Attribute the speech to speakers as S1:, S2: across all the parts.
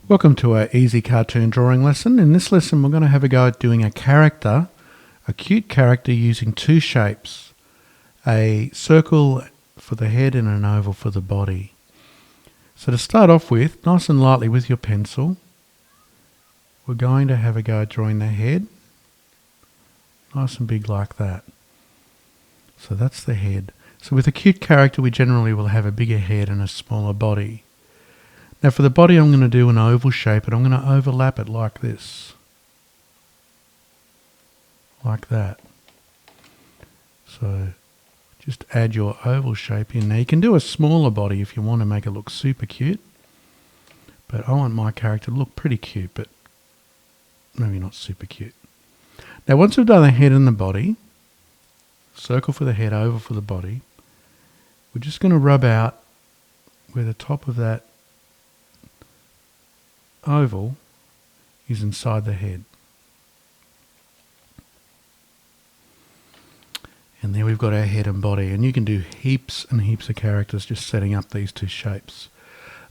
S1: Welcome to our easy cartoon drawing lesson. In this lesson we're going to have a go at doing a character, a cute character using two shapes, a circle for the head and an oval for the body. So to start off with, nice and lightly with your pencil, we're going to have a go at drawing the head, nice and big like that. So that's the head. So with a cute character we generally will have a bigger head and a smaller body. Now for the body I'm going to do an oval shape and I'm going to overlap it like this. Like that. So just add your oval shape in. Now you can do a smaller body if you want to make it look super cute. But I want my character to look pretty cute, but maybe not super cute. Now once we've done the head and the body, circle for the head, oval for the body, we're just going to rub out where the top of that oval is inside the head. And there we've got our head and body, and you can do heaps and heaps of characters just setting up these two shapes.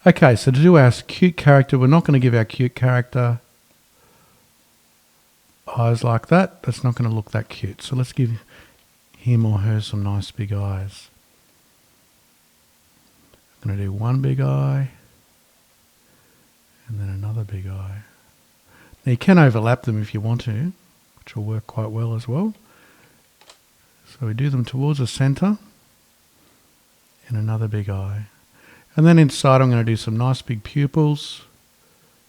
S1: Okay, so to do our cute character, we're not going to give our cute character eyes like that. That's not going to look that cute. So let's give him or her some nice big eyes. I'm going to do one big eye and then another big eye. Now you can overlap them if you want to, which will work quite well as well. So we do them towards the centre and another big eye. And then inside I'm going to do some nice big pupils,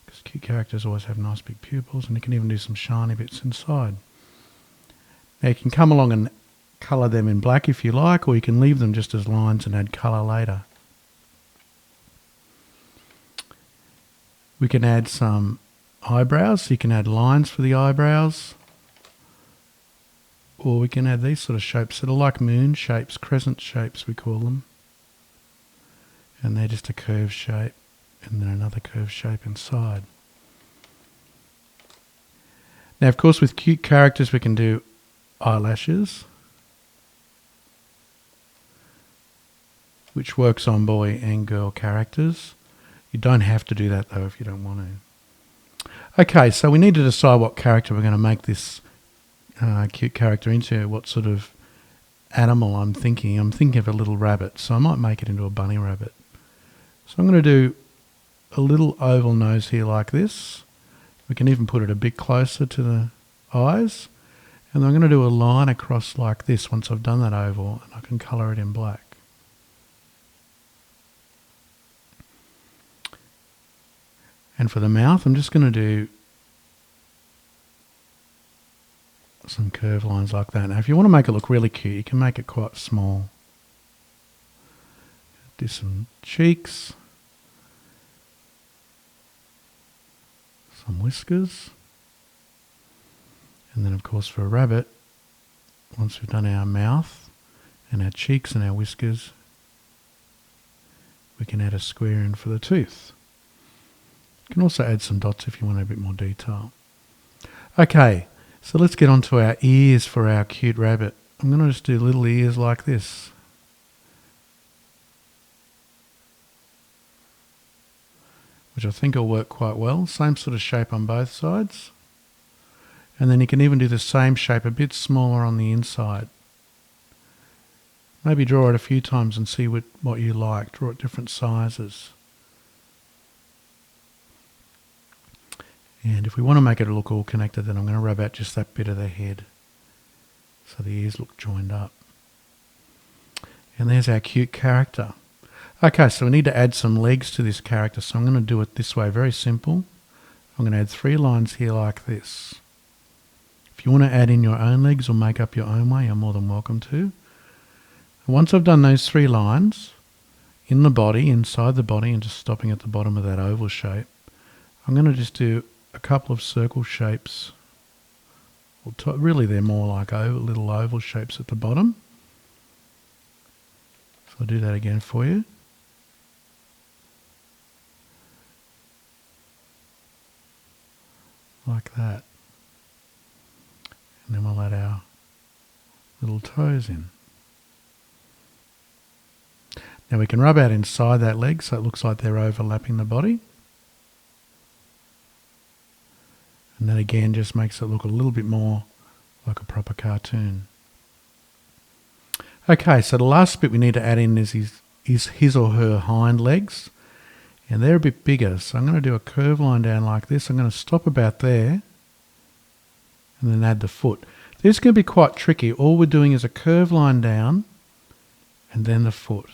S1: because cute characters always have nice big pupils, and you can even do some shiny bits inside. Now you can come along and colour them in black if you like, or you can leave them just as lines and add colour later. We can add some eyebrows, so you can add lines for the eyebrows. Or we can add these sort of shapes that are like moon shapes, crescent shapes we call them. And they're just a curved shape and then another curved shape inside. Now of course with cute characters we can do eyelashes, which works on boy and girl characters. You don't have to do that though if you don't want to. Okay, so we need to decide what character we're going to make this cute character into, what sort of animal I'm thinking. I'm thinking of a little rabbit, so I might make it into a bunny rabbit. So I'm going to do a little oval nose here like this. We can even put it a bit closer to the eyes. And I'm going to do a line across like this once I've done that oval, and I can colour it in black. And for the mouth, I'm just going to do some curved lines like that. Now, if you want to make it look really cute, you can make it quite small. Do some cheeks, some whiskers, and then, of course, for a rabbit, once we've done our mouth and our cheeks and our whiskers, we can add a square in for the tooth. You can also add some dots if you want a bit more detail. Okay, so let's get on to our ears for our cute rabbit. I'm going to just do little ears like this. Which I think will work quite well. Same sort of shape on both sides. And then you can even do the same shape a bit smaller on the inside. Maybe draw it a few times and see what you like. Draw it different sizes. And if we want to make it look all connected, then I'm going to rub out just that bit of the head so the ears look joined up. And there's our cute character. Okay, so we need to add some legs to this character, so I'm going to do it this way, very simple. I'm going to add 3 lines here like this. If you want to add in your own legs or make up your own way, you're more than welcome to. And once I've done those 3 lines in the body, inside the body, and just stopping at the bottom of that oval shape, I'm going to just do a couple of circle shapes. Really they're more like little oval shapes at the bottom. So I'll do that again for you. Like that. And then we'll add our little toes in. Now we can rub out inside that leg so it looks like they're overlapping the body. And that again just makes it look a little bit more like a proper cartoon. Okay, so the last bit we need to add in is his or her hind legs. And they're a bit bigger, so I'm going to do a curve line down like this. I'm going to stop about there and then add the foot. This is going to be quite tricky. All we're doing is a curve line down and then the foot.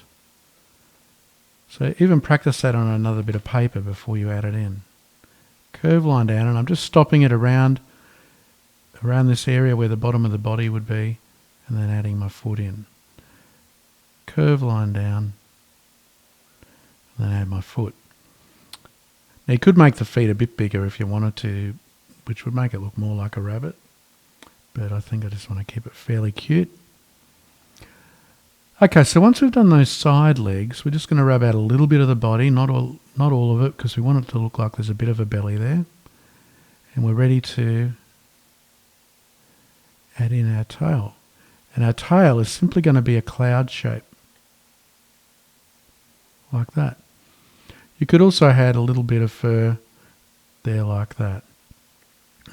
S1: So even practice that on another bit of paper before you add it in. Curve line down, and I'm just stopping it around this area where the bottom of the body would be, and then adding my foot in. Curve line down, and then add my foot. Now you could make the feet a bit bigger if you wanted to, which would make it look more like a rabbit, but I think I just want to keep it fairly cute. Okay, so once we've done those side legs, we're just going to rub out a little bit of the body, not all of it, because we want it to look like there's a bit of a belly there. And we're ready to add in our tail. And our tail is simply going to be a cloud shape, like that. You could also add a little bit of fur there like that.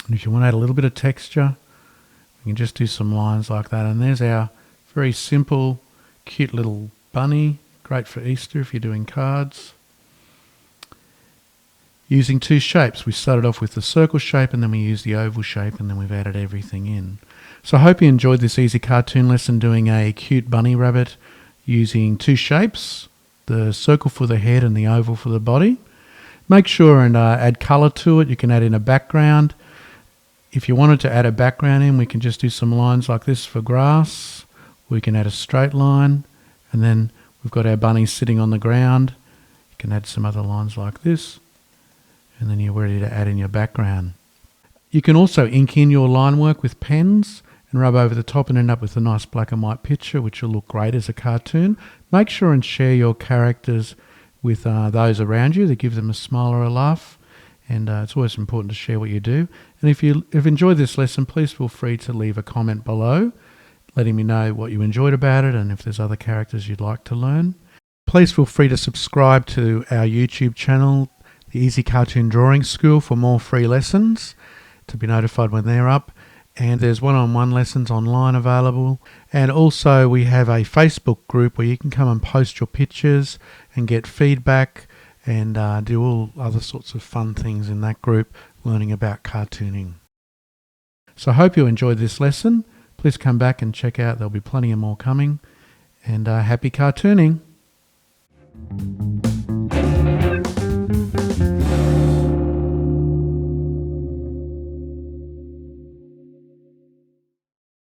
S1: And if you want to add a little bit of texture, we can just do some lines like that. And there's our very simple, cute little bunny. Great for Easter if you're doing cards. Using two shapes. We started off with the circle shape and then we used the oval shape and then we've added everything in. So I hope you enjoyed this easy cartoon lesson doing a cute bunny rabbit using two shapes, the circle for the head and the oval for the body. Make sure and add colour to it. You can add in a background. If you wanted to add a background in, we can just do some lines like this for grass. We can add a straight line, and then we've got our bunny sitting on the ground. You can add some other lines like this, and then you're ready to add in your background. You can also ink in your line work with pens and rub over the top and end up with a nice black and white picture, which will look great as a cartoon. Make sure and share your characters with those around you to give them a smile or a laugh. And it's always important to share what you do. And if you've enjoyed this lesson, please feel free to leave a comment below, letting me know what you enjoyed about it and if there's other characters you'd like to learn. Please feel free to subscribe to our YouTube channel, the Easy Cartoon Drawing School, for more free lessons, to be notified when they're up. And there's one-on-one lessons online available. And also we have a Facebook group where you can come and post your pictures and get feedback and do all other sorts of fun things in that group, learning about cartooning. So I hope you enjoyed this lesson. Please come back and check out. There'll be plenty of more coming. And happy cartooning.